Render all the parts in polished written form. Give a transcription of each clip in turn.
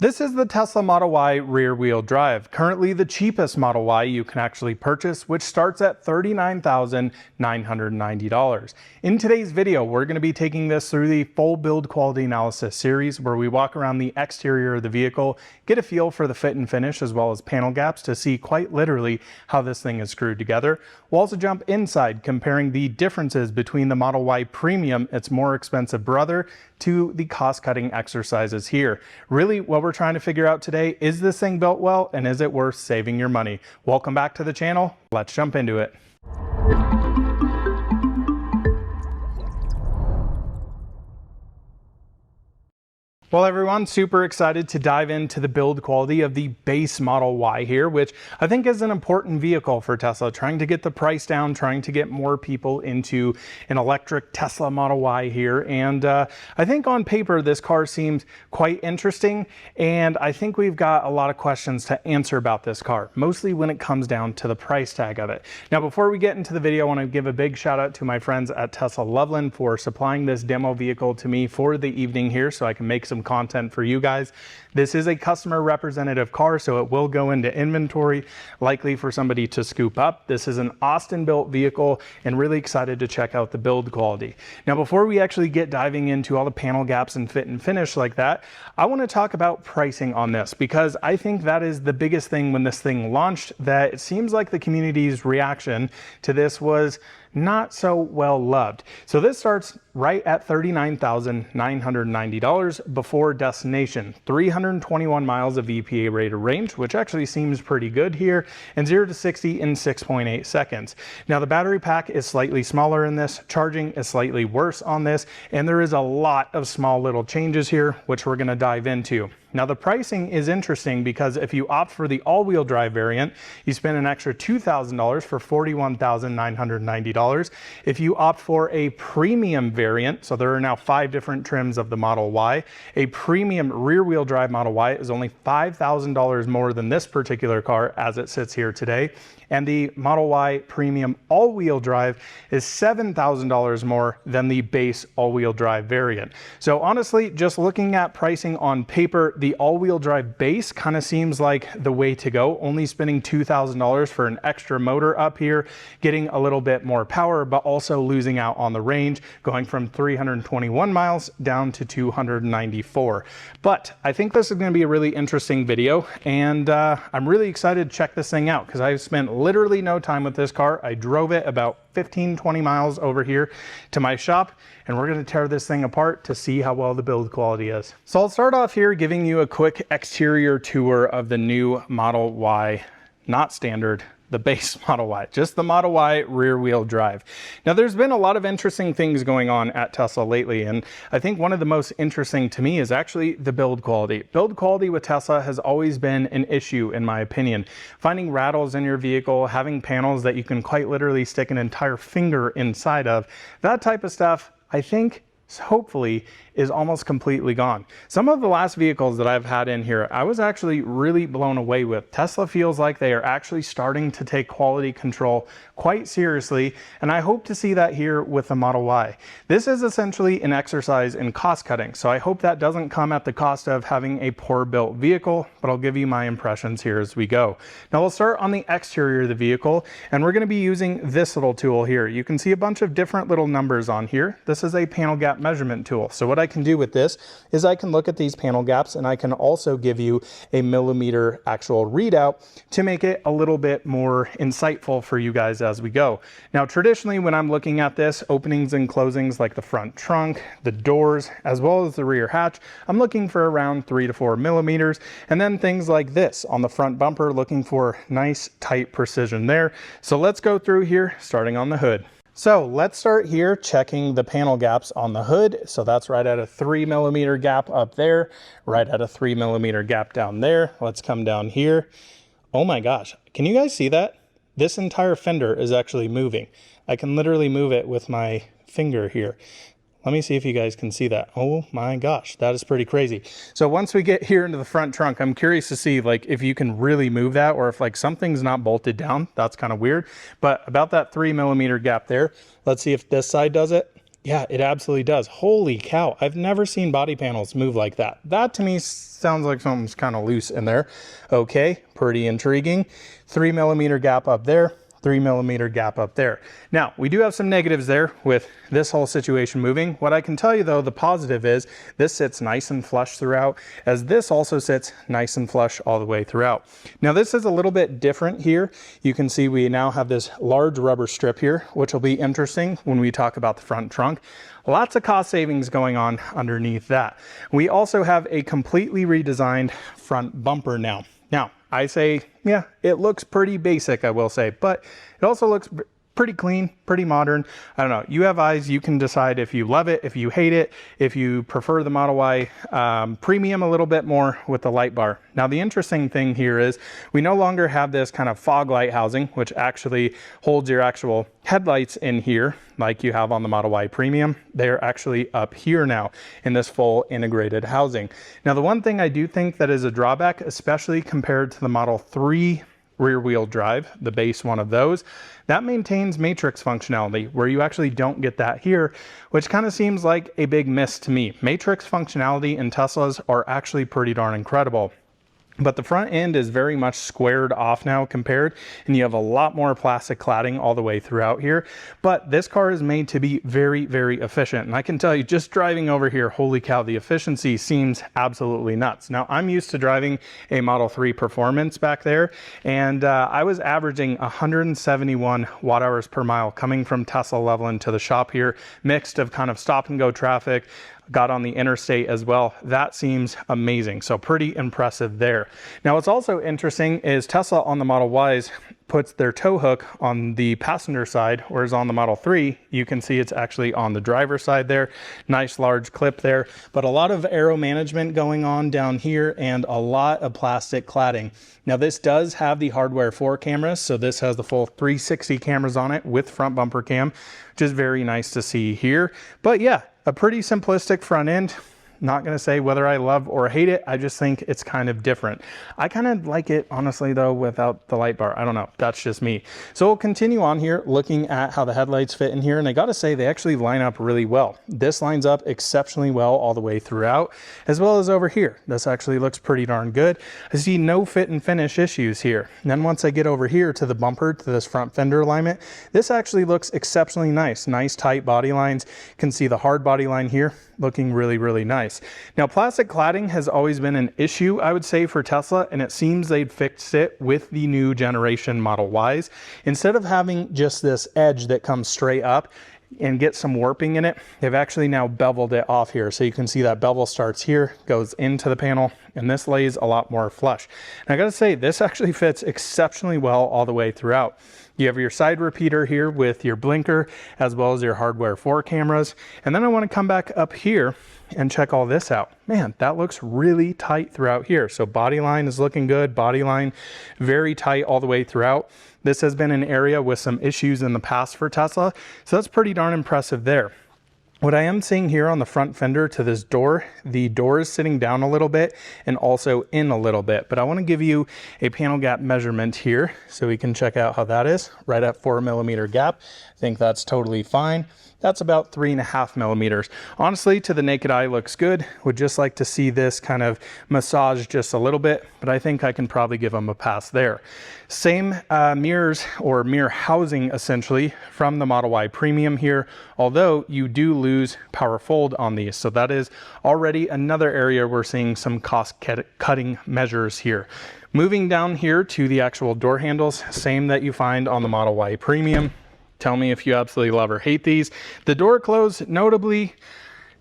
This is the Tesla Model Y rear-wheel drive, currently the cheapest Model Y you can actually purchase, which starts at $39,990. In today's video, we're going to be taking this through the full build quality analysis series, where we walk around the exterior of the vehicle, get a feel for the fit and finish as well as panel gaps to see quite literally how this thing is screwed together. We'll also jump inside, comparing the differences between the Model Y Premium, its more expensive brother, to the cost-cutting exercises here. Really, what we're trying to figure out today, is this thing built well and is it worth saving your money? Welcome back to the channel. Let's jump into it. Well, everyone, super excited to dive into the build quality of the base Model Y here, which I think is an important vehicle for Tesla, trying to get the price down, trying to get more people into an electric Tesla Model Y here. And I think on paper, this car seems quite interesting. And I think we've got a lot of questions to answer about this car, mostly when it comes down to the price tag of it. Now, before we get into the video, I want to give a big shout out to my friends at Tesla Loveland for supplying this demo vehicle to me for the evening here so I can make some content for you guys. This is a customer representative car, so it will go into inventory, likely for somebody to scoop up. This is an Austin built vehicle and really excited to check out the build quality. Now, before we actually get diving into all the panel gaps and fit and finish like that, I want to talk about pricing on this, because I think that is the biggest thing when this thing launched, that it seems like the community's reaction to this was not so well loved. So this starts right at $39,990 before destination, 321 miles of EPA rated range, which actually seems pretty good here, and 0 to 60 in 6.8 seconds. Now, the battery pack is slightly smaller in this, charging is slightly worse on this, and there is a lot of small little changes here, which we're going to dive into. Now, the pricing is interesting because if you opt for the all-wheel drive variant, you spend an extra $2,000 for $41,990. If you opt for a premium variant, so there are now 5 different trims of the Model Y, a premium rear-wheel drive Model Y is only $5,000 more than this particular car as it sits here today. And the Model Y Premium all-wheel drive is $7,000 more than the base all-wheel drive variant. So honestly, just looking at pricing on paper, the all-wheel drive base kind of seems like the way to go, only spending $2,000 for an extra motor up here, getting a little bit more power, but also losing out on the range, going from 321 miles down to 294. But I think this is going to be a really interesting video, and I'm really excited to check this thing out, because I've spent literally no time with this car. I drove it about 15-20 miles over here to my shop, and we're going to tear this thing apart to see how well the build quality is. So I'll start off here giving you a quick exterior tour of the new Model Y, not standard, the base Model Y, just the Model Y rear wheel drive. Now, there's been a lot of interesting things going on at Tesla lately, and I think one of the most interesting to me is actually the build quality. Build quality with Tesla has always been an issue, in my opinion. Finding rattles in your vehicle, having panels that you can quite literally stick an entire finger inside of, that type of stuff, I think, hopefully, is almost completely gone. Some of the last vehicles that I've had in here, I was actually really blown away with. Tesla feels like they are actually starting to take quality control quite seriously, and I hope to see that here with the Model Y. This is essentially an exercise in cost cutting, so I hope that doesn't come at the cost of having a poor built vehicle, but I'll give you my impressions here as we go. Now, we'll start on the exterior of the vehicle, and we're going to be using this little tool here. You can see a bunch of different little numbers on here. This is a panel gap measurement tool. So what I can do with this is I can look at these panel gaps, and I can also give you a millimeter actual readout to make it a little bit more insightful for you guys as we go. Now, traditionally, when I'm looking at this, openings and closings like the front trunk, the doors, as well as the rear hatch, I'm looking for around 3 to 4 millimeters. And then things like this on the front bumper, looking for nice tight precision there. So let's go through here, starting on the hood. So let's start here checking the panel gaps on the hood. So that's right at a 3 millimeter gap up there, right at a 3 millimeter gap down there. Let's come down here. Oh my gosh, can you guys see that? This entire fender is actually moving. I can literally move it with my finger here. Let me see if you guys can see that. Oh my gosh, that is pretty crazy. So once we get here into the front trunk, I'm curious to see like if you can really move that, or if like something's not bolted down. That's kind of weird. But about that 3 millimeter gap there, let's see if this side does it. Yeah, it absolutely does. Holy cow. I've never seen body panels move like that. That to me sounds like something's kind of loose in there. Okay, pretty intriguing. 3mm gap up there. 3mm gap up there. Now, we do have some negatives there with this whole situation moving. What I can tell you though, the positive is this sits nice and flush throughout, as this also sits nice and flush all the way throughout. Now, this is a little bit different here. You can see we now have this large rubber strip here, which will be interesting when we talk about the front trunk. Lots of cost savings going on underneath that. We also have a completely redesigned front bumper now. Now, I say, yeah, it looks pretty basic, I will say, but it also looks pretty clean, pretty modern. I don't know. You have eyes. You can decide if you love it, if you hate it, if you prefer the Model Y Premium a little bit more with the light bar. Now, the interesting thing here is we no longer have this kind of fog light housing, which actually holds your actual headlights in here like you have on the Model Y Premium. They're actually up here now in this full integrated housing. Now, the one thing I do think that is a drawback, especially compared to the Model 3 rear wheel drive, the base one of those, that maintains matrix functionality, where you actually don't get that here, which kind of seems like a big miss to me. Matrix functionality in Teslas are actually pretty darn incredible. But the front end is very much squared off now compared, and you have a lot more plastic cladding all the way throughout here. But this car is made to be very, very efficient. And I can tell you, just driving over here, holy cow, the efficiency seems absolutely nuts. Now, I'm used to driving a Model 3 Performance back there, and I was averaging 171 watt hours per mile coming from Tesla Loveland to the shop here, mixed of kind of stop and go traffic, got on the interstate as well. That seems amazing. So pretty impressive there. Now, what's also interesting is Tesla on the Model Ys puts their tow hook on the passenger side, whereas on the Model 3, you can see it's actually on the driver's side there. Nice large clip there, but a lot of aero management going on down here and a lot of plastic cladding. Now, this does have the hardware 4 cameras, so this has the full 360 cameras on it with front bumper cam, which is very nice to see here. But yeah, a pretty simplistic front end. Not going to say whether I love or hate it. I just think it's kind of different. I kind of like it, honestly, though, without the light bar. I don't know. That's just me. So we'll continue on here looking at how the headlights fit in here. And I got to say, they actually line up really well. This lines up exceptionally well all the way throughout, as well as over here. This actually looks pretty darn good. I see no fit and finish issues here. And then once I get over here to the bumper, to this front fender alignment, this actually looks exceptionally nice. Nice tight body lines. You can see the hard body line here looking really, really nice. Now, plastic cladding has always been an issue, I would say, for Tesla, and it seems they'd fixed it with the new generation Model Ys. Instead of having just this edge that comes straight up and get some warping in it, they've actually now beveled it off here. So you can see that bevel starts here, goes into the panel, and this lays a lot more flush. And I gotta say, this actually fits exceptionally well all the way throughout. You have your side repeater here with your blinker, as well as your hardware 4 cameras. And then I want to come back up here and check all this out. Man, that looks really tight throughout here. So body line is looking good. Body line very tight all the way throughout. This has been an area with some issues in the past for Tesla. So that's pretty darn impressive there. What I am seeing here on the front fender to this door, the door is sitting down a little bit and also in a little bit, but I want to give you a panel gap measurement here so we can check out how that is. Right at 4mm gap. I think that's totally fine. That's about 3.5 millimeters. Honestly, to the naked eye looks good. Would just like to see this kind of massage just a little bit, but I think I can probably give them a pass there. Same mirrors or mirror housing essentially from the Model Y Premium here, although you do lose power fold on these. So that is already another area we're seeing some cost cutting measures here. Moving down here to the actual door handles, same that you find on the Model Y Premium. Tell me if you absolutely love or hate these. The door close, notably,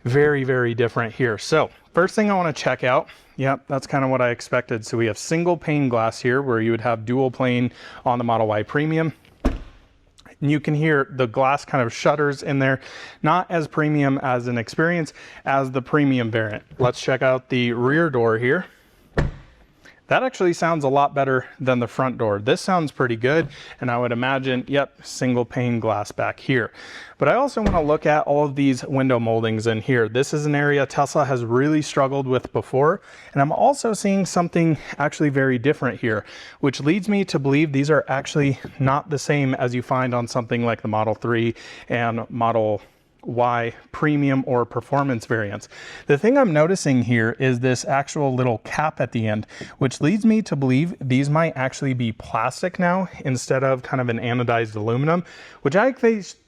very, very different here. So first thing I want to check out, yep, that's kind of what I expected. So we have single pane glass here where you would have dual pane on the Model Y Premium. And you can hear the glass kind of shutters in there, not as premium as an experience as the premium variant. Let's check out the rear door here. That actually sounds a lot better than the front door. This sounds pretty good, and I would imagine, yep, single pane glass back here. But I also want to look at all of these window moldings in here. This is an area Tesla has really struggled with before, and I'm also seeing something actually very different here, which leads me to believe these are actually not the same as you find on something like the Model 3 and Model Y Premium or Performance variants. The thing I'm noticing here is this actual little cap at the end, which leads me to believe these might actually be plastic now instead of kind of an anodized aluminum, which I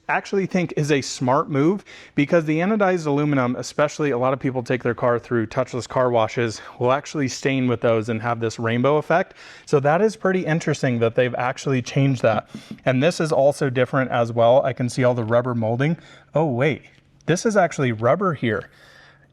actually think is a smart move, because the anodized aluminum, especially a lot of people take their car through touchless car washes, will actually stain with those and have this rainbow effect. So that is pretty interesting that they've actually changed that. And this is also different as well. I can see all the rubber molding. Oh wait, this is actually rubber here.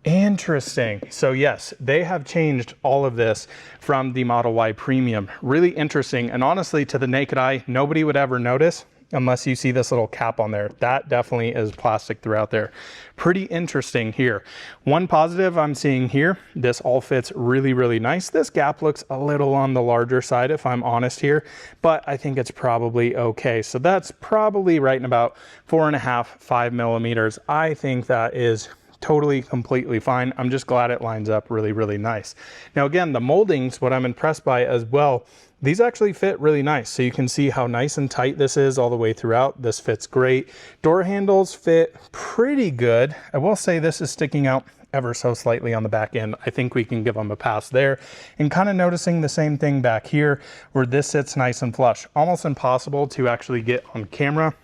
Interesting. So yes, they have changed all of this from the Model Y Premium. Really interesting. And honestly, to the naked eye, nobody would ever notice unless you see this little cap on there. That definitely is plastic throughout there. Pretty interesting here. One positive I'm seeing here, this all fits really, really nice. This gap looks a little on the larger side, if I'm honest here, but I think it's probably okay. So that's probably right in about 4.5, 5 millimeters. I think that is totally, completely fine. I'm just glad it lines up really, really nice. Now again, the moldings, what I'm impressed by as well, these actually fit really nice. So you can see how nice and tight this is all the way throughout. This fits great. Door handles fit pretty good. I will say this is sticking out ever so slightly on the back end. I think we can give them a pass there. And kind of noticing the same thing back here where this sits nice and flush. Almost impossible to actually get on camera.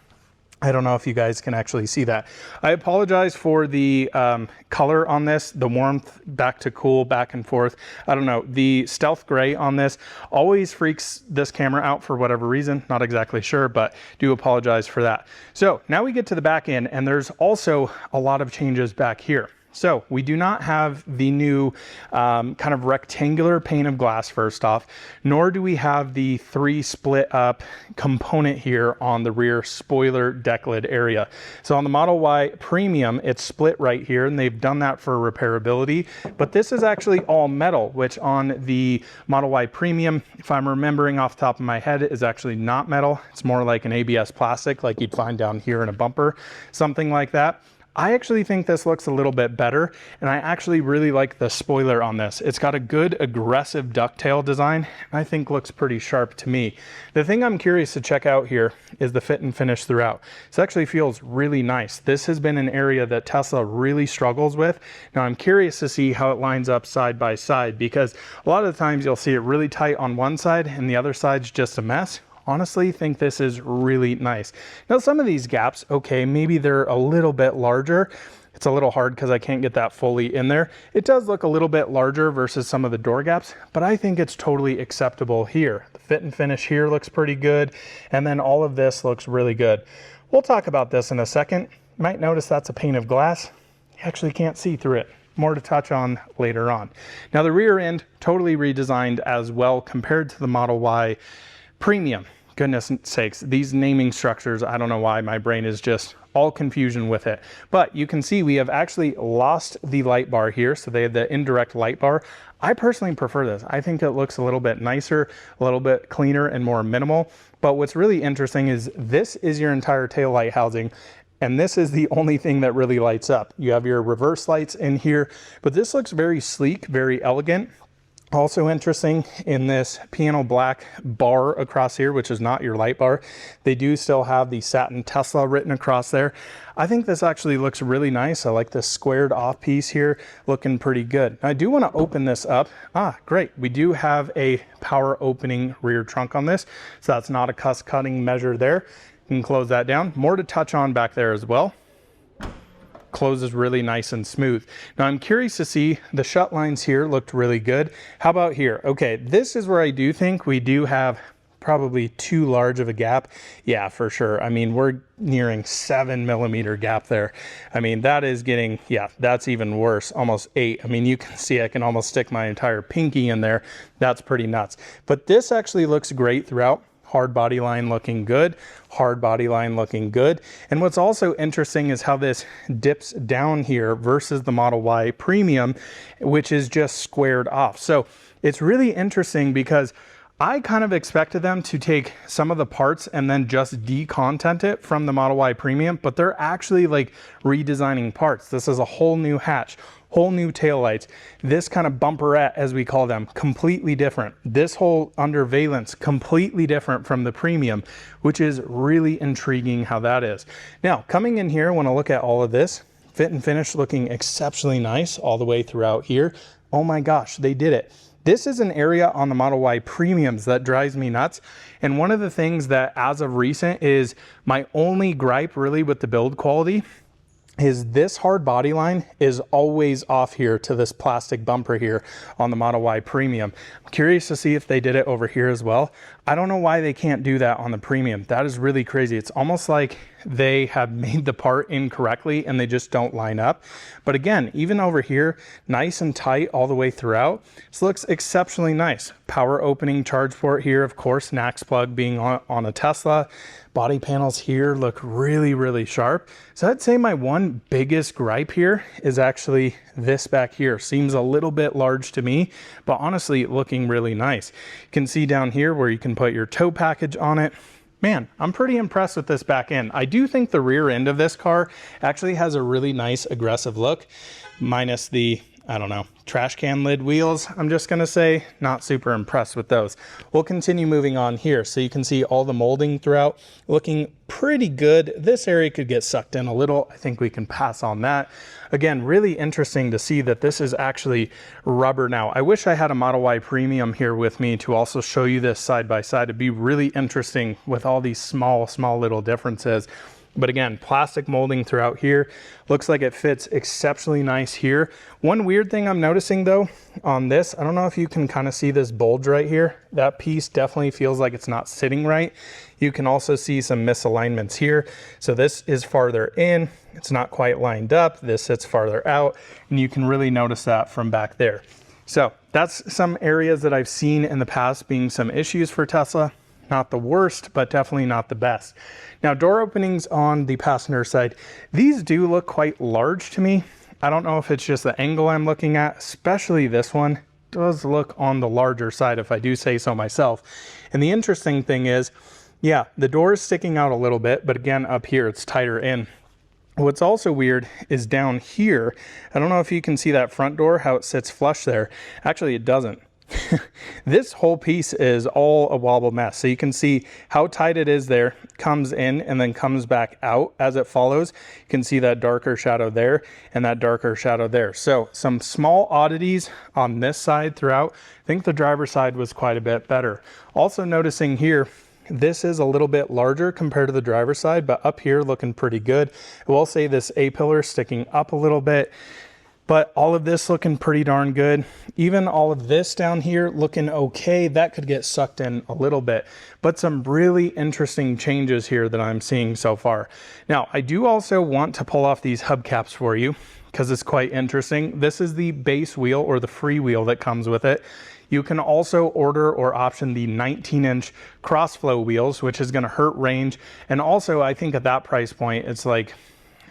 I don't know if you guys can actually see that. I apologize for the color on this, the warmth back to cool, back and forth. I don't know, the stealth gray on this always freaks this camera out for whatever reason. Not exactly sure, but do apologize for that. So now we get to the back end, and there's also a lot of changes back here. So we do not have the new kind of rectangular pane of glass first off, nor do we have the 3 split up component here on the rear spoiler deck lid area. So on the Model Y Premium, it's split right here, and they've done that for repairability, but this is actually all metal, which on the Model Y Premium, if I'm remembering off the top of my head, is actually not metal. It's more like an ABS plastic like you'd find down here in a bumper, something like that. I actually think this looks a little bit better, and I actually really like the spoiler on this. It's got a good aggressive ducktail design, and I think looks pretty sharp to me. The thing I'm curious to check out here is the fit and finish throughout. This actually feels really nice. This has been an area that Tesla really struggles with. Now I'm curious to see how it lines up side by side, because a lot of the times you'll see it really tight on one side and the other side's just a mess. Honestly, think this is really nice. Now some of these gaps, okay, maybe they're a little bit larger. It's a little hard because I can't get that fully in there. It does look a little bit larger versus some of the door gaps, but I think it's totally acceptable here. The fit and finish here looks pretty good, and then all of this looks really good. We'll talk about this in a second. You might notice that's a pane of glass. You actually can't see through it. More to touch on later on. Now the rear end, totally redesigned as well compared to the Model Y Premium. Goodness sakes, these naming structures, I don't know why my brain is just all confusion with it. But you can see we have actually lost the light bar here. So they have the indirect light bar. I personally prefer this. I think it looks a little bit nicer, a little bit cleaner and more minimal. But what's really interesting is this is your entire tail light housing. And this is the only thing that really lights up. You have your reverse lights in here, but this looks very sleek, very elegant. Also interesting in this piano black bar across here, which is not your light bar. They do still have the satin Tesla written across there. I think this actually looks really nice. I like this squared off piece here, looking pretty good. Now, I do want to open this up. Great. We do have a power opening rear trunk on this. So that's not a cuss cutting measure there. You can close that down. More to touch on back there as well. Closes really nice and smooth. Now I'm curious to see, the shut lines here looked really good. How about here? Okay, this is where I do think we do have probably too large of a gap. Yeah, for sure. I mean, we're nearing 7 millimeter gap there. I mean, that is getting, yeah, that's even worse, almost 8. I mean, you can see I can almost stick my entire pinky in there. That's pretty nuts. But this actually looks great throughout. Hard body line looking good, hard body line looking good. And what's also interesting is how this dips down here versus the Model Y Premium, which is just squared off. So it's really interesting because I kind of expected them to take some of the parts and then just decontent it from the Model Y Premium, but they're actually like redesigning parts. This is a whole new hatch, whole new taillights. This kind of bumperette, as we call them, completely different. This whole under valence, completely different from the premium, which is really intriguing how that is. Now, coming in here, when I look at all of this, fit and finish looking exceptionally nice all the way throughout here. Oh my gosh, they did it. This is an area on the Model Y premiums that drives me nuts. And one of the things that as of recent is my only gripe really with the build quality is this hard body line is always off here to this plastic bumper here on the Model Y Premium. I'm curious to see if they did it over here as well. I don't know why they can't do that on the Premium. That is really crazy. It's almost like they have made the part incorrectly and they just don't line up. But again, even over here, nice and tight all the way throughout. This looks exceptionally nice. Power opening charge port here, of course, NAX plug being on a Tesla. Body panels here look really, really sharp. So I'd say my one biggest gripe here is actually this back here. Seems a little bit large to me, but honestly looking really nice. You can see down here where you can put your tow package on it. Man, I'm pretty impressed with this back end. I do think the rear end of this car actually has a really nice aggressive look, minus the, I don't know, trash can lid wheels. I'm just gonna say not super impressed with those. We'll continue moving on here. So you can see all the molding throughout looking pretty good. This area could get sucked in a little. I think we can pass on that. Again, really interesting to see that this is actually rubber now. I wish I had a Model Y Premium here with me to also show you this side by side. It'd be really interesting with all these small little differences. But again, plastic molding throughout here. Looks like it fits exceptionally nice here. One weird thing I'm noticing though on this, I don't know if you can kind of see this bulge right here. That piece definitely feels like it's not sitting right. You can also see some misalignments here. So this is farther in, it's not quite lined up. This sits farther out, and you can really notice that from back there. So that's some areas that I've seen in the past being some issues for Tesla. Not the worst, but definitely not the best. Now, door openings on the passenger side, these do look quite large to me. I don't know if it's just the angle I'm looking at, especially this one does look on the larger side, if I do say so myself. And the interesting thing is, yeah, the door is sticking out a little bit, but again, up here, it's tighter in. What's also weird is down here, I don't know if you can see that front door, how it sits flush there. Actually, it doesn't. This whole piece is all a wobble mess. So you can see how tight it is there, comes in and then comes back out as it follows. You can see that darker shadow there and that darker shadow there. So some small oddities on this side throughout. I think the driver's side was quite a bit better. Also noticing here, this is a little bit larger compared to the driver's side, but up here looking pretty good. I will say this A-pillar sticking up a little bit. But all of this looking pretty darn good. Even all of this down here looking okay. That could get sucked in a little bit. But some really interesting changes here that I'm seeing so far. Now, I do also want to pull off these hubcaps for you because it's quite interesting. This is the base wheel or the free wheel that comes with it. You can also order or option the 19-inch crossflow wheels, which is going to hurt range. And also, I think at that price point, it's like,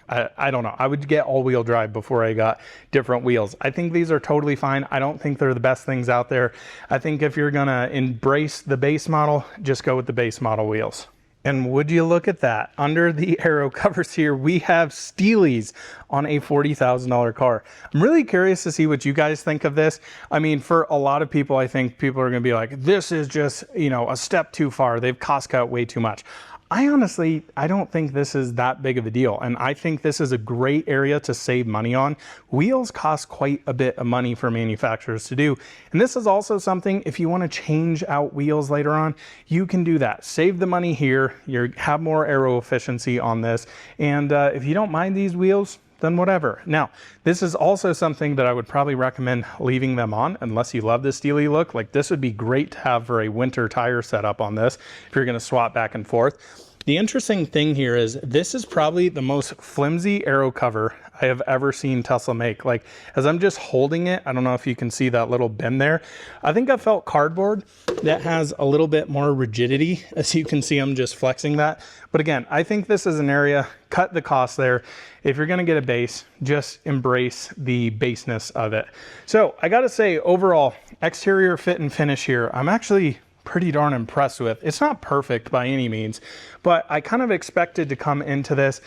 I don't know. I would get all-wheel drive before I got different wheels. I think these are totally fine. I don't think they're the best things out there. I think if you're going to embrace the base model, just go with the base model wheels. And would you look at that? Under the aero covers here, we have Steelies on a $40,000 car. I'm really curious to see what you guys think of this. I mean, for a lot of people, I think people are going to be like, this is just, you know, a step too far. They've cost cut way too much. I don't think this is that big of a deal. And I think this is a great area to save money on. Wheels cost quite a bit of money for manufacturers to do. And this is also something, if you want to change out wheels later on, you can do that. Save the money here. You have more aero efficiency on this. And if you don't mind these wheels, then whatever. Now, this is also something that I would probably recommend leaving them on unless you love the Steely look. Like this would be great to have for a winter tire setup on this if you're going to swap back and forth. The interesting thing here is this is probably the most flimsy aero cover I have ever seen Tesla make. Like as I'm just holding it, I don't know if you can see that little bend there. I think I felt cardboard that has a little bit more rigidity. As you can see, I'm just flexing that. But again, I think this is an area, cut the cost there. If you're gonna get a base, just embrace the baseness of it. So I gotta say, overall, exterior fit and finish here, I'm actually pretty darn impressed with. It's not perfect by any means, but I kind of expected to come into this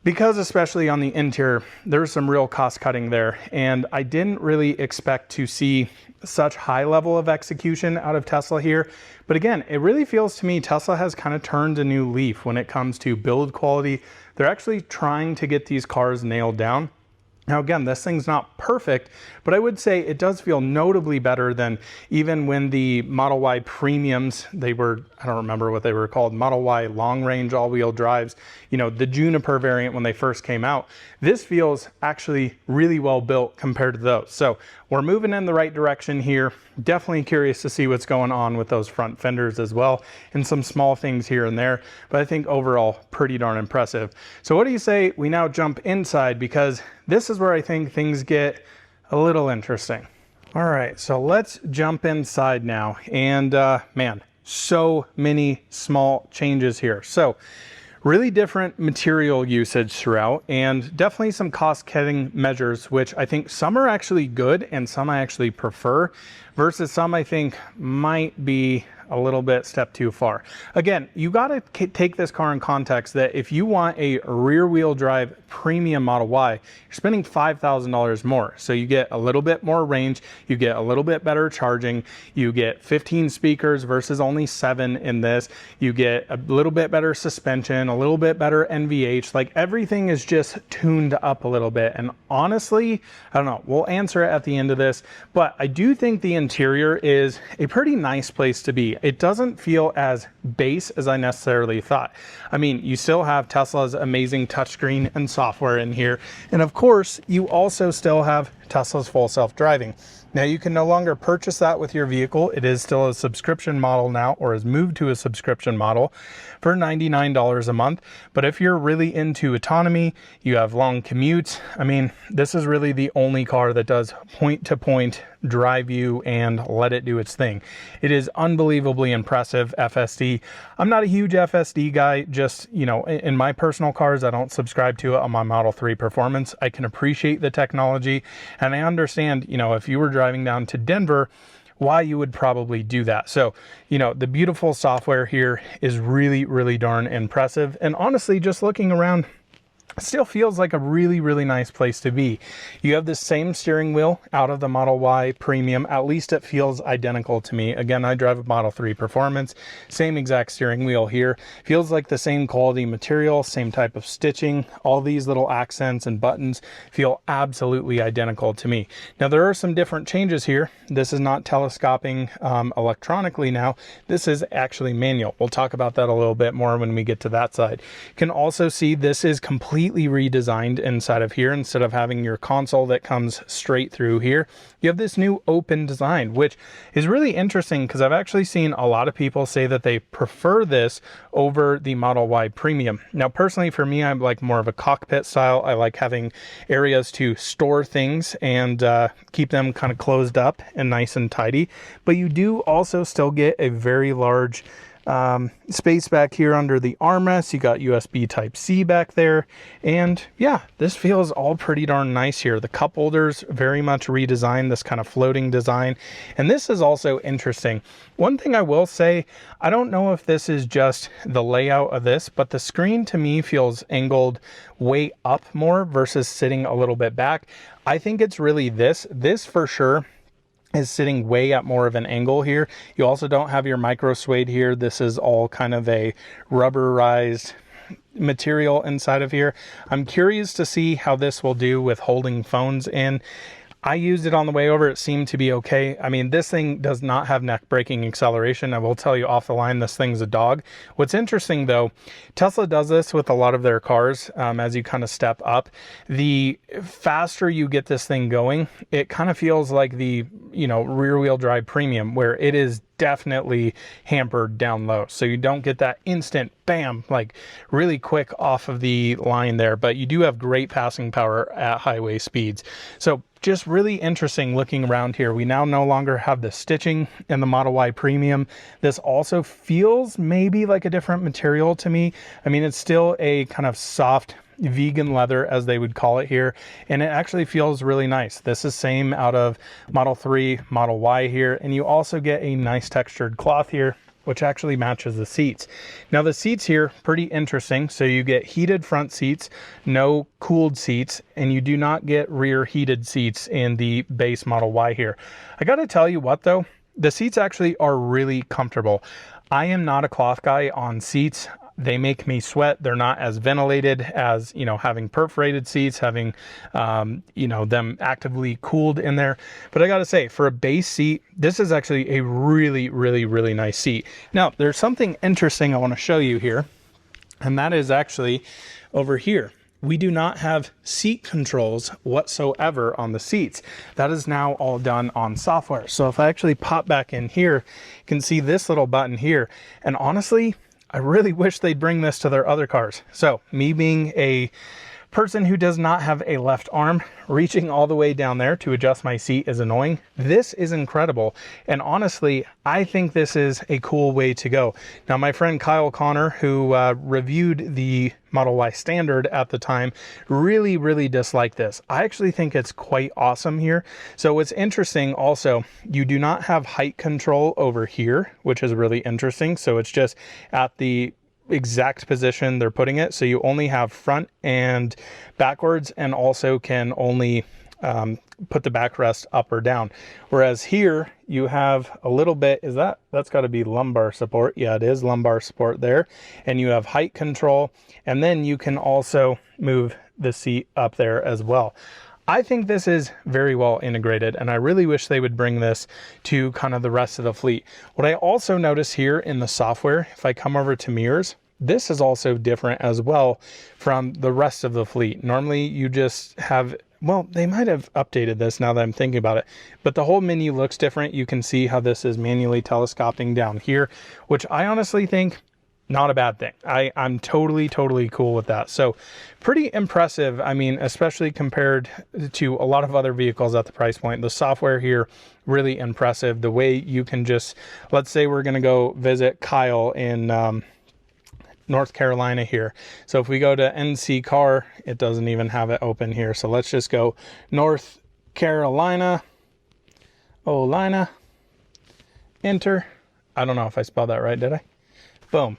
because especially on the interior, there's some real cost cutting there. And I didn't really expect to see such high level of execution out of Tesla here. But again, it really feels to me Tesla has kind of turned a new leaf when it comes to build quality. They're actually trying to get these cars nailed down. Now again, this thing's not perfect, but I would say it does feel notably better than even when the Model Y premiums, they were, I don't remember what they were called, Model Y long range all-wheel drives, you know, the Juniper variant when they first came out. This feels actually really well built compared to those. So we're moving in the right direction here. Definitely curious to see what's going on with those front fenders as well, and some small things here and there, but I think overall pretty darn impressive. So what do you say we now jump inside, because this is where I think things get a little interesting. All right, so let's jump inside now. And man, so many small changes here. So really different material usage throughout, and definitely some cost-cutting measures, which I think some are actually good and some I actually prefer, versus some I think might be a little bit step too far. Again, you got to take this car in context that if you want a rear-wheel drive premium Model Y, you're spending $5,000 more. So you get a little bit more range, you get a little bit better charging, you get 15 speakers versus only 7 in this, you get a little bit better suspension, a little bit better NVH, like everything is just tuned up a little bit. And honestly, I don't know, we'll answer it at the end of this, but I do think the interior is a pretty nice place to be. It doesn't feel as base as I necessarily thought. I mean, you still have Tesla's amazing touchscreen and software in here. And of course, you also still have Tesla's full self-driving. Now you can no longer purchase that with your vehicle. It is still a subscription model now, or has moved to a subscription model for $99 a month. But if you're really into autonomy, you have long commutes, I mean, this is really the only car that does point-to-point drive you and let it do its thing. It is unbelievably impressive FSD. I'm not a huge FSD guy, just, you know, in my personal cars, I don't subscribe to it on my Model 3 Performance. I can appreciate the technology, and I understand, you know, if you were driving down to Denver, why you would probably do that. So, you know, the beautiful software here is really, really darn impressive. And honestly, just looking around, it still feels like a really, really nice place to be. You have the same steering wheel out of the Model Y Premium. At least it feels identical to me. Again, I drive a Model 3 Performance. Same exact steering wheel here. Feels like the same quality material, same type of stitching. All these little accents and buttons feel absolutely identical to me. Now, there are some different changes here. This is not telescoping electronically now. This is actually manual. We'll talk about that a little bit more when we get to that side. You can also see this is completely redesigned inside of here. Instead of having your console that comes straight through here, you have this new open design, which is really interesting because I've actually seen a lot of people say that they prefer this over the Model Y Premium. Now, personally, for me, I'm like more of a cockpit style. I like having areas to store things and keep them kind of closed up and nice and tidy. But you do also still get a very large space back here under the armrest. You got USB Type-C back there, and yeah, this feels all pretty darn nice here. The cup holders very much redesigned, this kind of floating design, and this is also interesting. One thing I will say, I don't know if this is just the layout of this, but the screen to me feels angled way up more versus sitting a little bit back. I think it's really this for sure is sitting way at more of an angle here. You also don't have your micro suede here. This is all kind of a rubberized material inside of here. I'm curious to see how this will do with holding phones in. I used it on the way over. It seemed to be okay. I mean, this thing does not have neck braking acceleration. I will tell you off the line, this thing's a dog. What's interesting though, Tesla does this with a lot of their cars. As you kind of step up, the faster you get this thing going, it kind of feels like the, you know, rear wheel drive Premium, where it is definitely hampered down low. So you don't get that instant bam, like really quick off of the line there, but you do have great passing power at highway speeds. So just really interesting looking around here. We now no longer have the stitching in the Model Y Premium. This also feels maybe like a different material to me. I mean, it's still a kind of soft vegan leather, as they would call it here, and it actually feels really nice. This is same out of Model 3, Model Y here, and you also get a nice textured cloth here. which actually matches the seats. Now the seats here, pretty interesting. So you get heated front seats, no cooled seats, and you do not get rear heated seats in the base Model Y here. I gotta tell you what though, the seats actually are really comfortable. I am not a cloth guy on seats. They make me sweat. They're not as ventilated as, you know, having perforated seats, having, you know, them actively cooled in there. But I got to say, for a base seat, this is actually a really, really, really nice seat. Now, there's something interesting I want to show you here, and that is actually over here. We do not have seat controls whatsoever on the seats. That is now all done on software. So if I actually pop back in here, you can see this little button here. And honestly, I really wish they'd bring this to their other cars. So me being a person who does not have a left arm, reaching all the way down there to adjust my seat is annoying. This is incredible. And honestly, I think this is a cool way to go. Now, my friend Kyle Connor, who reviewed the Model Y Standard at the time, really, really disliked this. I actually think it's quite awesome here. So what's interesting also, you do not have height control over here, which is really interesting. So it's just at the exact position they're putting it. So you only have front and backwards, and also can only put the backrest up or down. Whereas here you have a little bit, that's got to be lumbar support. Yeah, it is lumbar support there. And you have height control, and then you can also move the seat up there as well. I think this is very well integrated, and I really wish they would bring this to kind of the rest of the fleet. What I also notice here in the software, if I come over to mirrors, this is also different as well from the rest of the fleet. Normally you just have, well, they might have updated this now that I'm thinking about it, but the whole menu looks different. You can see how this is manually telescoping down here, which I honestly think not a bad thing. I'm totally cool with that. So pretty impressive. I mean, especially compared to a lot of other vehicles at the price point. The software here, really impressive. The way you can just, let's say we're going to go visit Kyle in North Carolina here. So if we go to NC Car, it doesn't even have it open here. So let's just go North Carolina, Olina, enter. I don't know if I spelled that right, did I? Boom.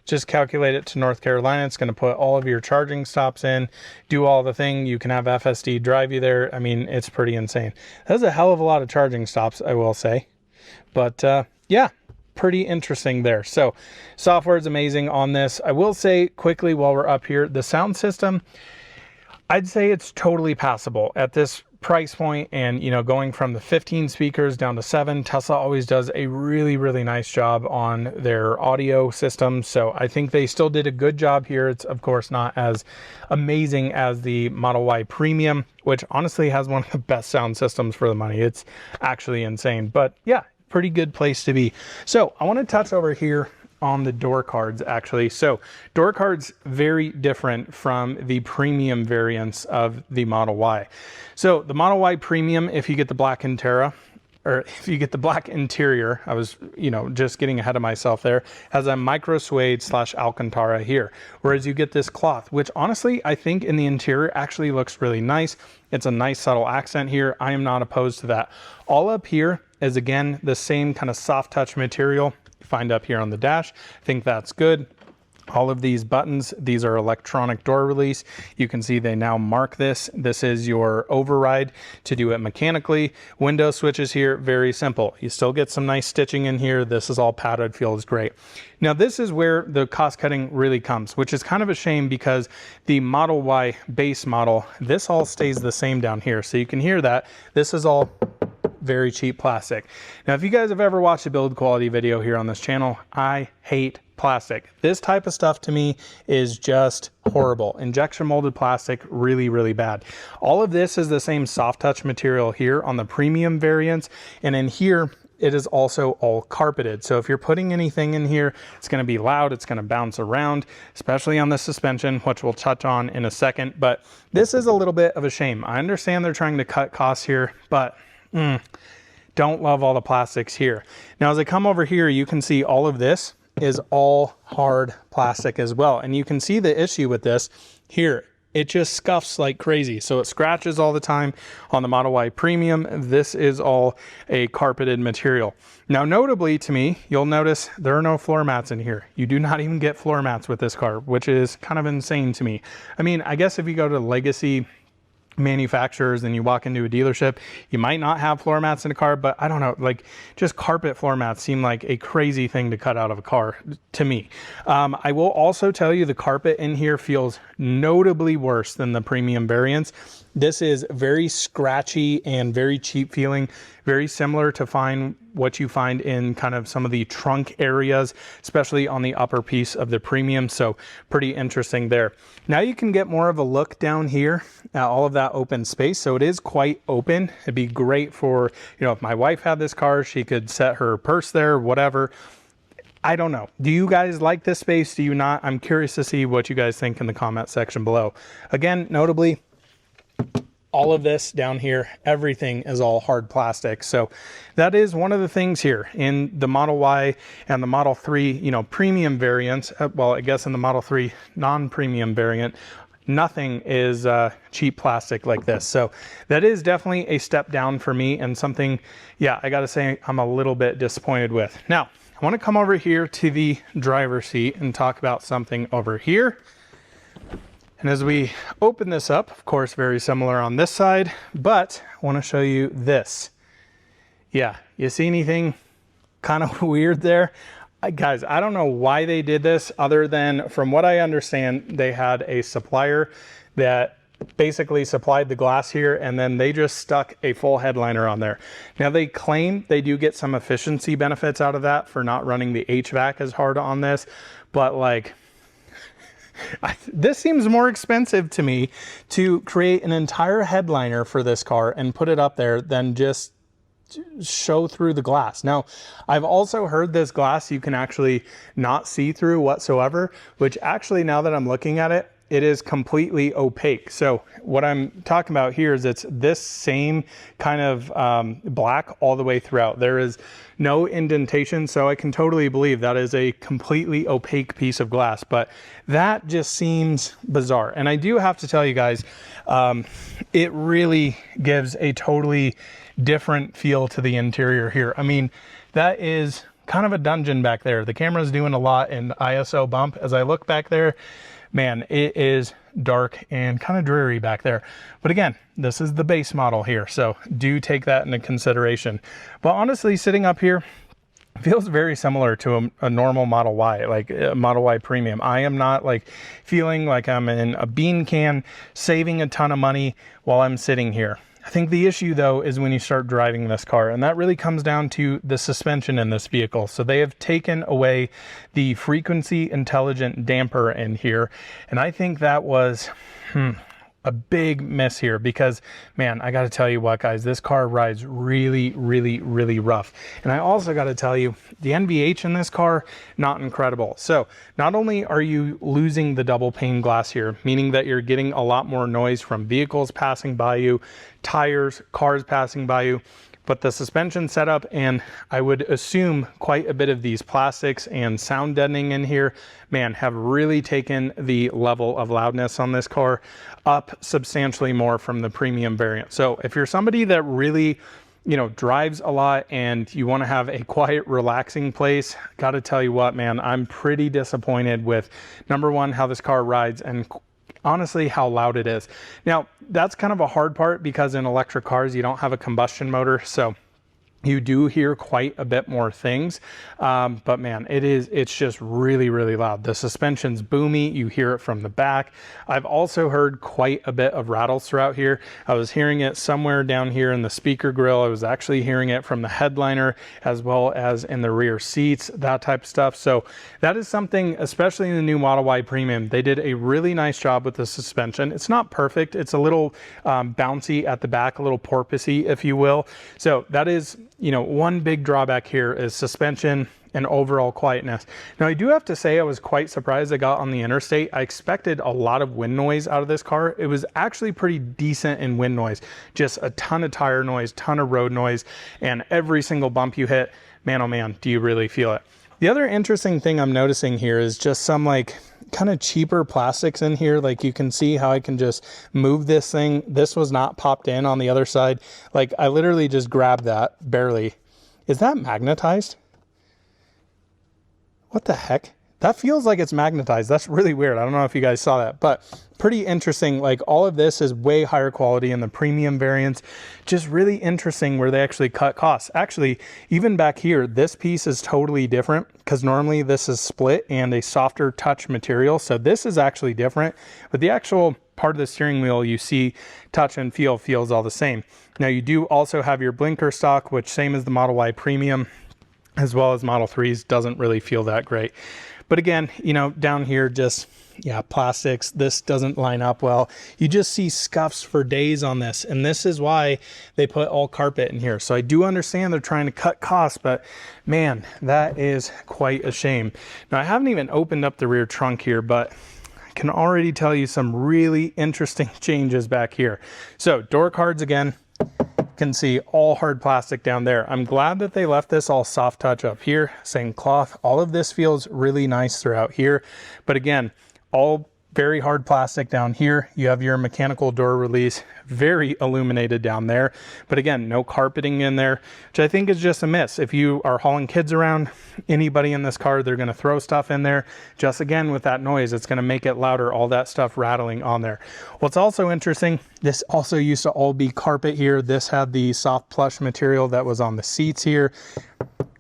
Just calculate it to North Carolina. It's going to put all of your charging stops in, do all the thing. You can have FSD drive you there. I mean, it's pretty insane. That's a hell of a lot of charging stops, I will say. But yeah, pretty interesting there. So software is amazing on this. I will say quickly while we're up here, the sound system, I'd say it's totally passable at this price point. And, you know, going from the 15 speakers down to 7, Tesla always does a really, really nice job on their audio system. So I think they still did a good job here. It's of course not as amazing as the Model Y Premium, which honestly has one of the best sound systems for the money. It's actually insane, but yeah, pretty good place to be. So I want to touch over here on the door cards actually. So door cards, very different from the premium variants of the Model Y. So the Model Y Premium, if you get the black Intera, or if you get the black interior, I was, you know, just getting ahead of myself there, has a micro suede / Alcantara here. Whereas you get this cloth, which honestly, I think in the interior actually looks really nice. It's a nice subtle accent here. I am not opposed to that. All up here is again, the same kind of soft touch material you find up here on the dash. I think that's good. All of these buttons, these are electronic door release. You can see they now mark this. This is your override to do it mechanically. Window switches here, very simple. You still get some nice stitching in here. This is all padded, feels great. Now this is where the cost cutting really comes, which is kind of a shame because the Model Y base model, this all stays the same down here. So you can hear that. This is all very cheap plastic. Now, if you guys have ever watched a build quality video here on this channel, I hate plastic. This type of stuff to me is just horrible. Injection molded plastic, really, really bad. All of this is the same soft touch material here on the premium variants. And in here, it is also all carpeted. So if you're putting anything in here, it's going to be loud. It's going to bounce around, especially on the suspension, which we'll touch on in a second. But this is a little bit of a shame. I understand they're trying to cut costs here, but don't love all the plastics here. Now, as I come over here, you can see all of this is all hard plastic as well. And you can see the issue with this here. it just scuffs like crazy. So it scratches all the time on the Model Y Premium. This is all a carpeted material. Now, notably to me, you'll notice there are no floor mats in here. You do not even get floor mats with this car, which is kind of insane to me. I mean, I guess if you go to legacy manufacturers and you walk into a dealership, you might not have floor mats in a car, but I don't know, like just carpet floor mats seem like a crazy thing to cut out of a car to me. I will also tell you the carpet in here feels notably worse than the premium variants. This is very scratchy and very cheap feeling, very similar to what you find in kind of some of the trunk areas, especially on the upper piece of the premium. So pretty interesting there. Now you can get more of a look down here at all of that open space. So it is quite open. It'd be great for, you know, if my wife had this car, she could set her purse there, whatever. I don't know. Do you guys like this space? Do you not? I'm curious to see what you guys think in the comment section below. Again, notably, all of this down here, everything is all hard plastic. So that is one of the things here in the Model Y and the Model 3, you know, premium variants. Well, I guess in the Model 3 non-premium variant, nothing is cheap plastic like this. So that is definitely a step down for me and something, yeah, I gotta say I'm a little bit disappointed with. Now, I wanna come over here to the driver's seat and talk about something over here. And as we open this up, of course, very similar on this side, but I want to show you this. Yeah, you see anything kind of weird there? Guys, I don't know why they did this other than from what I understand, they had a supplier that basically supplied the glass here and then they just stuck a full headliner on there. Now they claim they do get some efficiency benefits out of that for not running the HVAC as hard on this, but like, this seems more expensive to me to create an entire headliner for this car and put it up there than just show through the glass. Now, I've also heard this glass you can actually not see through whatsoever, which actually now that I'm looking at it, it is completely opaque. So what I'm talking about here is it's this same kind of black all the way throughout. There is no indentation, so I can totally believe that is a completely opaque piece of glass, but that just seems bizarre. And I do have to tell you guys, it really gives a totally different feel to the interior here. I mean, that is kind of a dungeon back there. The camera's doing a lot in ISO bump. As I look back there, man, it is dark and kind of dreary back there. But again, this is the base model here, so do take that into consideration. But honestly, sitting up here feels very similar to a normal Model Y, like a Model Y Premium. I am not like feeling like I'm in a bean can saving a ton of money while I'm sitting here. I think the issue though is when you start driving this car, and that really comes down to the suspension in this vehicle. So they have taken away the frequency intelligent damper in here, and I think that was a big miss here because, man, I got to tell you what, guys, this car rides really, really, really rough. And I also got to tell you, the NVH in this car, not incredible. So not only are you losing the double pane glass here, meaning that you're getting a lot more noise from vehicles passing by you, tires, cars passing by you, but the suspension setup, and I would assume quite a bit of these plastics and sound deadening in here, man, have really taken the level of loudness on this car up substantially more from the premium variant. So if you're somebody that really, you know, drives a lot and you want to have a quiet, relaxing place, got to tell you what, man, I'm pretty disappointed with, number one, how this car rides, and honestly how loud it is. Now, that's kind of a hard part because in electric cars, you don't have a combustion motor. So you do hear quite a bit more things, but man, it's just really, really loud. The suspension's boomy. You hear it from the back. I've also heard quite a bit of rattles throughout here. I was hearing it somewhere down here in the speaker grill. I was actually hearing it from the headliner as well as in the rear seats, that type of stuff. So that is something, especially in the new Model Y Premium, they did a really nice job with the suspension. It's not perfect. It's a little bouncy at the back, a little porpoisey, if you will. So that is, you know, one big drawback here is suspension and overall quietness. Now, I do have to say I was quite surprised I got on the interstate. I expected a lot of wind noise out of this car. It was actually pretty decent in wind noise, just a ton of tire noise, ton of road noise, and every single bump you hit, man, oh man, do you really feel it. The other interesting thing I'm noticing here is just some like kind of cheaper plastics in here. Like you can see how I can just move this thing. This was not popped in on the other side. Like I literally just grabbed that barely. Is that magnetized? What the heck? That feels like it's magnetized. That's really weird. I don't know if you guys saw that, but pretty interesting. Like all of this is way higher quality in the premium variants. Just really interesting where they actually cut costs. Actually, even back here, this piece is totally different because normally this is split and a softer touch material. So this is actually different, but the actual part of the steering wheel you see touch and feel feels all the same. Now you do also have your blinker stock, which same as the Model Y Premium, as well as Model 3s, doesn't really feel that great. But again, you know, down here, just, yeah, plastics, this doesn't line up well. You just see scuffs for days on this. And this is why they put all carpet in here. So I do understand they're trying to cut costs, but man, that is quite a shame. Now I haven't even opened up the rear trunk here, but I can already tell you some really interesting changes back here. So door cards again. Can see all hard plastic down there. I'm glad that they left this all soft touch up here, same cloth. All of this feels really nice throughout here, but again, all very hard plastic down here. You have your mechanical door release, very illuminated down there, but again, no carpeting in there, which I think is just a miss. If you are hauling kids around, anybody in this car, they're going to throw stuff in there. Just again, with that noise, it's going to make it louder, all that stuff rattling on there. What's also interesting, this also used to all be carpet here. This had the soft plush material that was on the seats here.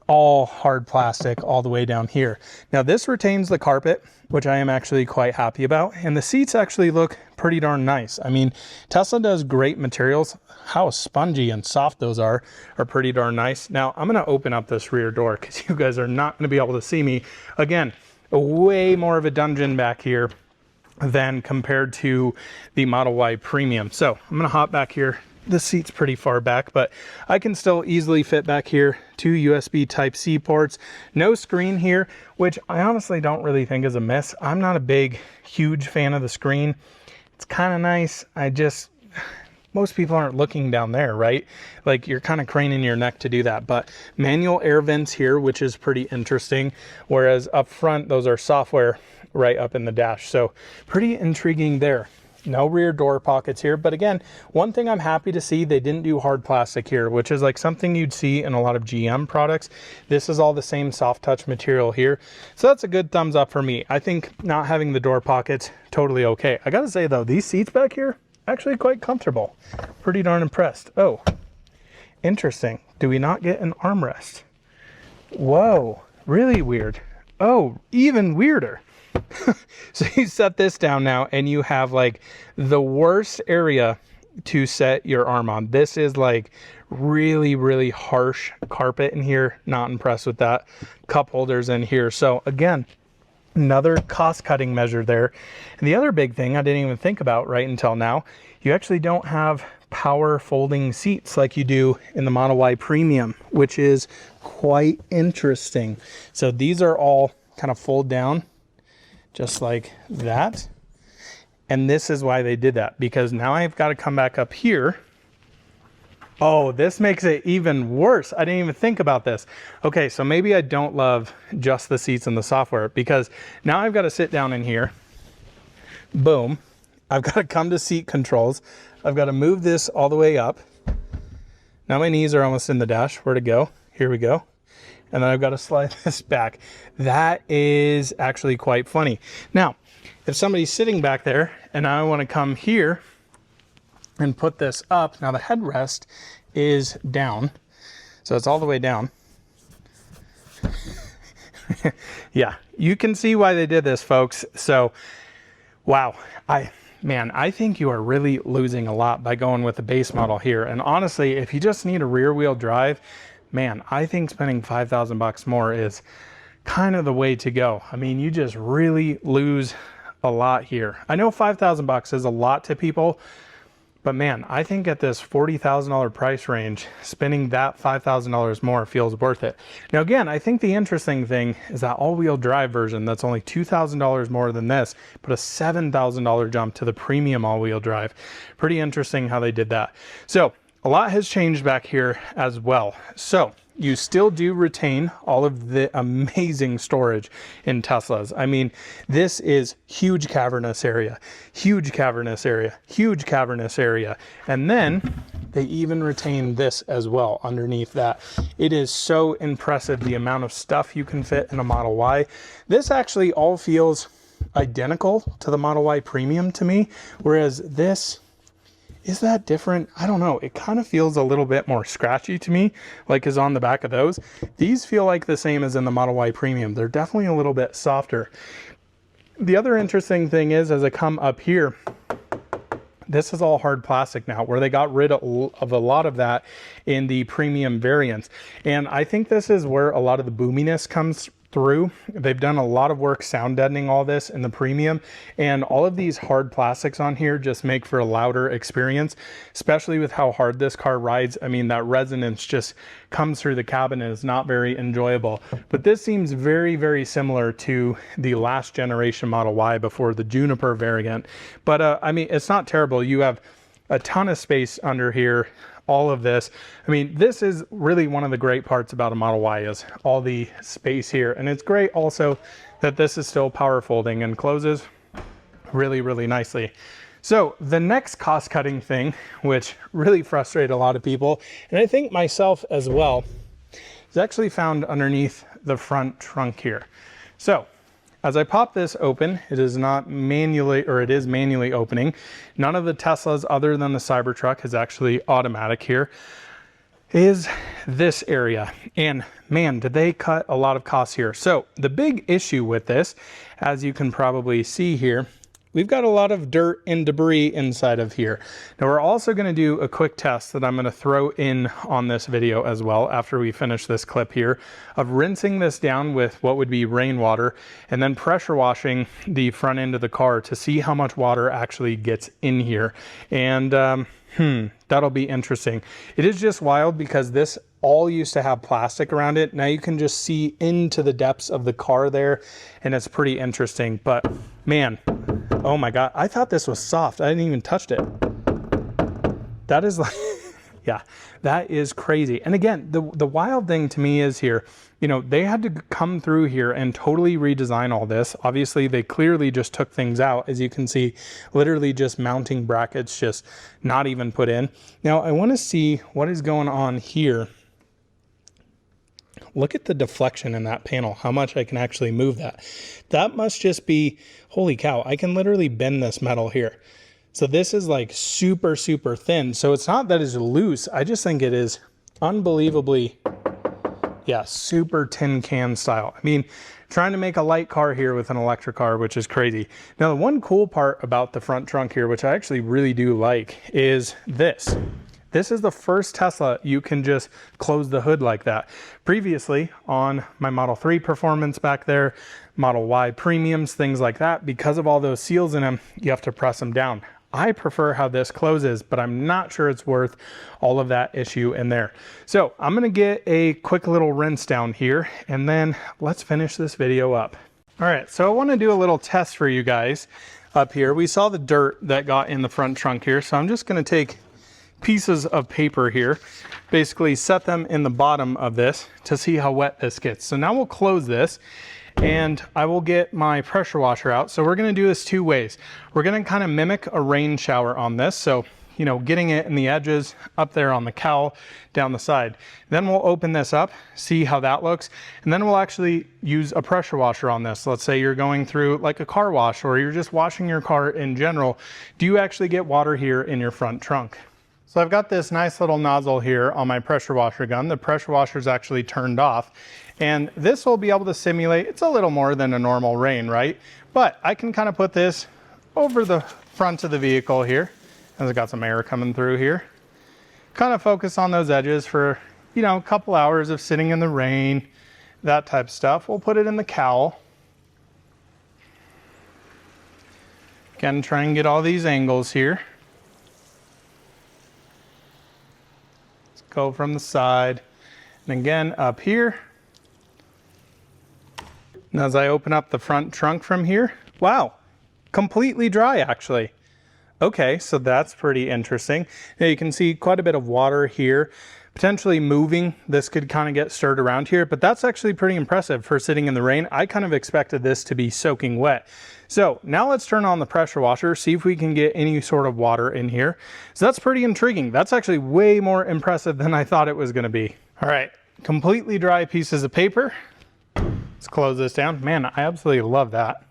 All hard plastic all the way down here. Now this retains the carpet, which I am actually quite happy about. And the seats actually look pretty darn nice. I mean, Tesla does great materials. How spongy and soft those are pretty darn nice. Now I'm gonna open up this rear door because you guys are not gonna be able to see me. Again, way more of a dungeon back here than compared to the Model Y Premium. So I'm gonna hop back here. The seat's pretty far back, but I can still easily fit back here. 2 USB Type-C ports. No screen here, which I honestly don't really think is a miss. I'm not a big, huge fan of the screen. It's kind of nice. Most people aren't looking down there, right? Like you're kind of craning your neck to do that. But manual air vents here, which is pretty interesting. Whereas up front, those are software right up in the dash. So pretty intriguing there. No rear door pockets here, but again, one thing I'm happy to see, they didn't do hard plastic here, which is like something you'd see in a lot of GM products. This is all the same soft touch material here, so that's a good thumbs up for me. I think not having the door pockets, totally okay. I gotta say though, these seats back here, actually quite comfortable. Pretty darn impressed. Oh, interesting. Do we not get an armrest? Whoa, really weird. Oh, even weirder. So you set this down now and you have like the worst area to set your arm on. This is like really, really harsh carpet in here. Not impressed with that. Cup holders in here. So again, another cost cutting measure there. And the other big thing I didn't even think about right until now, you actually don't have power folding seats like you do in the Model Y Premium, which is quite interesting. So these are all kind of fold down just like that. And this is why they did that, because now I've got to come back up here. Oh, this makes it even worse. I didn't even think about this. Okay, so maybe I don't love just the seats and the software, because now I've got to sit down in here. Boom. I've got to come to seat controls. I've got to move this all the way up. Now my knees are almost in the dash. Where to go? Here we go. And then I've got to slide this back. That is actually quite funny. Now, if somebody's sitting back there and I want to come here and put this up, now the headrest is down. So it's all the way down. Yeah, you can see why they did this, folks. So, wow. I think you are really losing a lot by going with the base model here. And honestly, if you just need a rear wheel drive, man, I think spending $5,000 more is kind of the way to go. I mean, you just really lose a lot here. I know $5,000 is a lot to people, but man, I think at this $40,000 price range, spending that $5,000 more feels worth it. Now again, I think the interesting thing is that all-wheel drive version that's only $2,000 more than this, but a $7,000 jump to the premium all-wheel drive. Pretty interesting how they did that. So a lot has changed back here as well. So you still do retain all of the amazing storage in Teslas. I mean, this is huge cavernous area, huge cavernous area, huge cavernous area. And then they even retain this as well underneath that. It is so impressive the amount of stuff you can fit in a Model Y. This actually all feels identical to the Model Y Premium to me, whereas this, is that different? I don't know. It kind of feels a little bit more scratchy to me, like is on the back of those. These feel like the same as in the Model Y Premium. They're definitely a little bit softer. The other interesting thing is, as I come up here, this is all hard plastic now, where they got rid of a lot of that in the premium variants. And I think this is where a lot of the boominess comes through. They've done a lot of work sound deadening all this in the premium, and all of these hard plastics on here just make for a louder experience, especially with how hard this car rides. I mean, that resonance just comes through the cabin and is not very enjoyable. But this seems very, very similar to the last generation Model Y before the Juniper variant. But I mean, it's not terrible. You have a ton of space under here, all of this. I mean, this is really one of the great parts about a Model Y, is all the space here. And it's great also that this is still power folding and closes really, really nicely. So the next cost-cutting thing, which really frustrated a lot of people, and I think myself as well, is actually found underneath the front trunk here. So as I pop this open, it is not manually, or it is manually opening. None of the Teslas other than the Cybertruck is actually automatic here. Is this area. And man, did they cut a lot of costs here. So the big issue with this, as you can probably see here, we've got a lot of dirt and debris inside of here. Now we're also going to do a quick test that I'm going to throw in on this video as well after we finish this clip here, of rinsing this down with what would be rainwater and then pressure washing the front end of the car to see how much water actually gets in here. And that'll be interesting. It is just wild because this all used to have plastic around it. Now you can just see into the depths of the car there, and it's pretty interesting. But man, oh my God, I thought this was soft. I didn't even touch it. That is like, yeah, that is crazy. And again, the wild thing to me is here, you know, they had to come through here and totally redesign all this. Obviously, they clearly just took things out, as you can see, literally just mounting brackets, just not even put in. Now, I want to see what is going on here. Look at the deflection in that panel, how much I can actually move that. That must just be, holy cow, I can literally bend this metal here. So this is like super, super thin. So it's not that it's loose. I just think it is unbelievably, yeah, super tin can style. I mean, trying to make a light car here with an electric car, which is crazy. Now, the one cool part about the front trunk here, which I actually really do like, is this. This is the first Tesla you can just close the hood like that. Previously, on my Model 3 Performance back there, Model Y Premiums, things like that, because of all those seals in them, you have to press them down. I prefer how this closes, but I'm not sure it's worth all of that issue in there. So I'm gonna get a quick little rinse down here, and then let's finish this video up. All right, so I wanna do a little test for you guys up here. We saw the dirt that got in the front trunk here, so I'm just gonna take pieces of paper here, basically set them in the bottom of this to see how wet this gets. So now we'll close this, and I will get my pressure washer out. So we're gonna do this two ways. We're gonna kind of mimic a rain shower on this. So, you know, getting it in the edges, up there on the cowl, down the side. Then we'll open this up, see how that looks. And then we'll actually use a pressure washer on this. Let's say you're going through like a car wash, or you're just washing your car in general. Do you actually get water here in your front trunk? So I've got this nice little nozzle here on my pressure washer gun. The pressure washer is actually turned off, and this will be able to simulate, it's a little more than a normal rain, right? But I can kind of put this over the front of the vehicle here, as I got some air coming through here. Kind of focus on those edges for, you know, a couple hours of sitting in the rain, that type of stuff. We'll put it in the cowl. Again, try and get all these angles here. Go from the side, and again up here. And as I open up the front trunk from here, wow, completely dry actually. Okay, so that's pretty interesting. Now you can see quite a bit of water here, Potentially moving, this could kind of get stirred around here, but that's actually pretty impressive for sitting in the rain. I kind of expected this to be soaking wet. So now let's turn on the pressure washer, see if we can get any sort of water in here. So that's pretty intriguing. That's actually way more impressive than I thought it was going to be. All right, completely dry pieces of paper. Let's close this down. Man, I absolutely love that.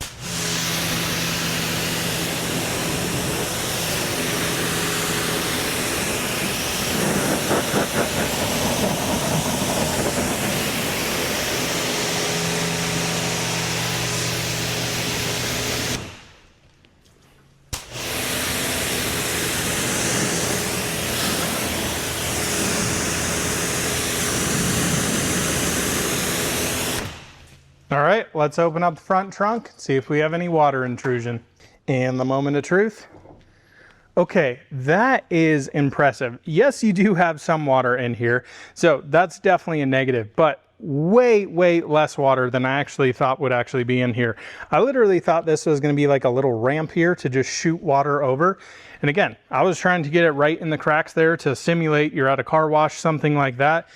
All right, let's open up the front trunk, see if we have any water intrusion. And the moment of truth. Okay, that is impressive. Yes, you do have some water in here, so that's definitely a negative, but way less water than I actually thought would actually be in here. I literally thought this was going to be like a little ramp here to just shoot water over. And again, I was trying to get it right in the cracks there to simulate you're at a car wash, something like that.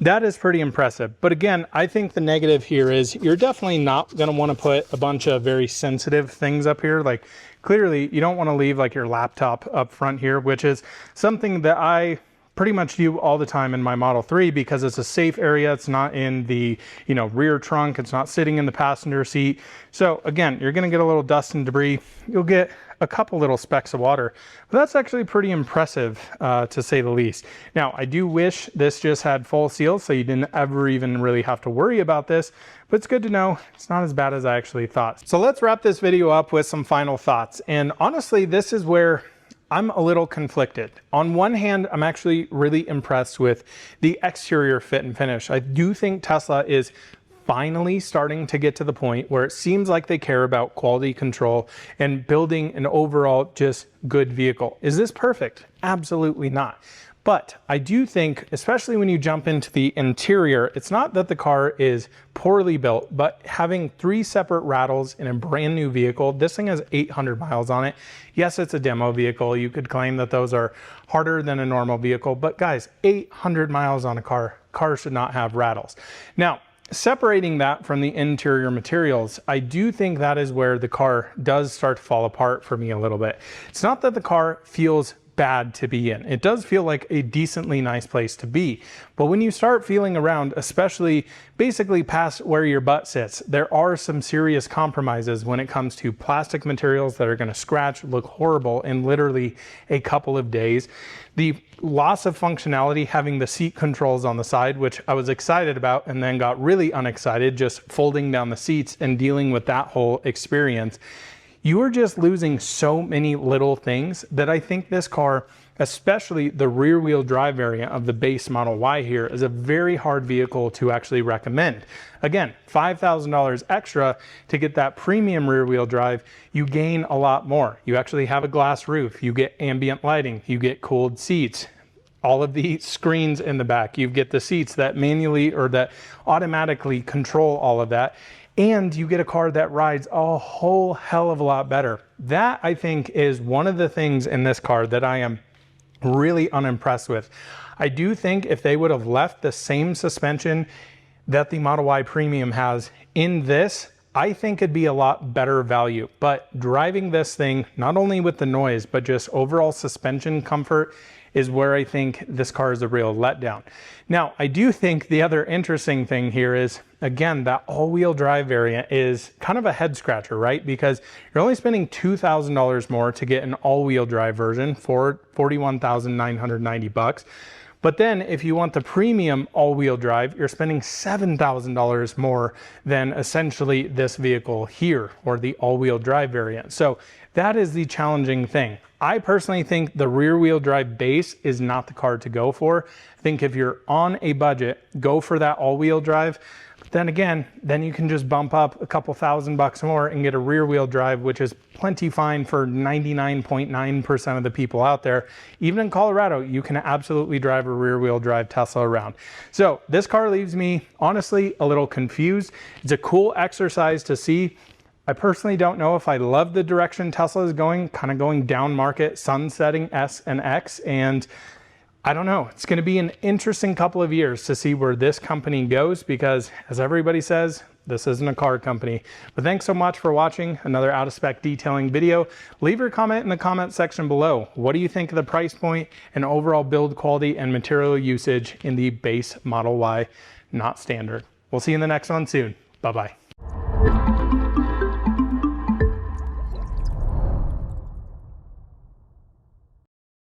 That is pretty impressive. But again, I think the negative here is you're definitely not going to want to put a bunch of very sensitive things up here. Like clearly you don't want to leave like your laptop up front here, which is something that I pretty much do all the time in my Model 3 because it's a safe area. It's not in the, rear trunk. It's not sitting in the passenger seat. So again, you're going to get a little dust and debris. You'll get a couple little specks of water, but that's actually pretty impressive to say the least. Now, I do wish this just had full seals so you didn't ever even really have to worry about this, but it's good to know it's not as bad as I actually thought. So let's wrap this video up with some final thoughts. And honestly, this is where I'm a little conflicted. On one hand, I'm actually really impressed with the exterior fit and finish. I do think Tesla is finally starting to get to the point where it seems like they care about quality control and building an overall just good vehicle. Is this perfect? Absolutely not. But I do think, especially when you jump into the interior, it's not that the car is poorly built, but having 3 separate rattles in a brand new vehicle, this thing has 800 miles on it. Yes, it's a demo vehicle. You could claim that those are harder than a normal vehicle, but guys, 800 miles on a car. Cars should not have rattles. Now, separating that from the interior materials, I do think that is where the car does start to fall apart for me a little bit. It's not that the car feels bad to be in. It does feel like a decently nice place to be. But when you start feeling around, especially basically past where your butt sits, there are some serious compromises when it comes to plastic materials that are going to scratch, look horrible in literally a couple of days. The loss of functionality, having the seat controls on the side, which I was excited about and then got really unexcited just folding down the seats and dealing with that whole experience. You are just losing so many little things that I think this car, especially the rear wheel drive variant of the base Model Y here, is a very hard vehicle to actually recommend. Again, $5,000 extra to get that premium rear wheel drive, you gain a lot more. You actually have a glass roof, you get ambient lighting, you get cooled seats, all of the screens in the back, you get the seats that manually or that automatically control all of that. And you get a car that rides a whole hell of a lot better. That, I think, is one of the things in this car that I am really unimpressed with. I do think if they would have left the same suspension that the Model Y Premium has in this, I think it'd be a lot better value. But driving this thing, not only with the noise, but just overall suspension comfort, is where I think this car is a real letdown. Now, I do think the other interesting thing here is, again, that all-wheel drive variant is kind of a head scratcher, right? Because you're only spending $2,000 more to get an all-wheel drive version for $41,990. But then if you want the premium all-wheel drive, you're spending $7,000 more than essentially this vehicle here, or the all-wheel drive variant. So that is the challenging thing. I personally think the rear-wheel drive base is not the car to go for. I think if you're on a budget, go for that all-wheel drive. But then again, then you can just bump up a couple $1,000 more and get a rear-wheel drive, which is plenty fine for 99.9% of the people out there. Even in Colorado, you can absolutely drive a rear-wheel drive Tesla around. So this car leaves me, honestly, a little confused. It's a cool exercise to see. I personally don't know if I love the direction Tesla is going, kind of going down market, sunsetting S and X. And I don't know. It's going to be an interesting couple of years to see where this company goes because, as everybody says, this isn't a car company. But thanks so much for watching another out of spec detailing video. Leave your comment in the comment section below. What do you think of the price point and overall build quality and material usage in the base Model Y, not standard? We'll see you in the next one soon. Bye-bye.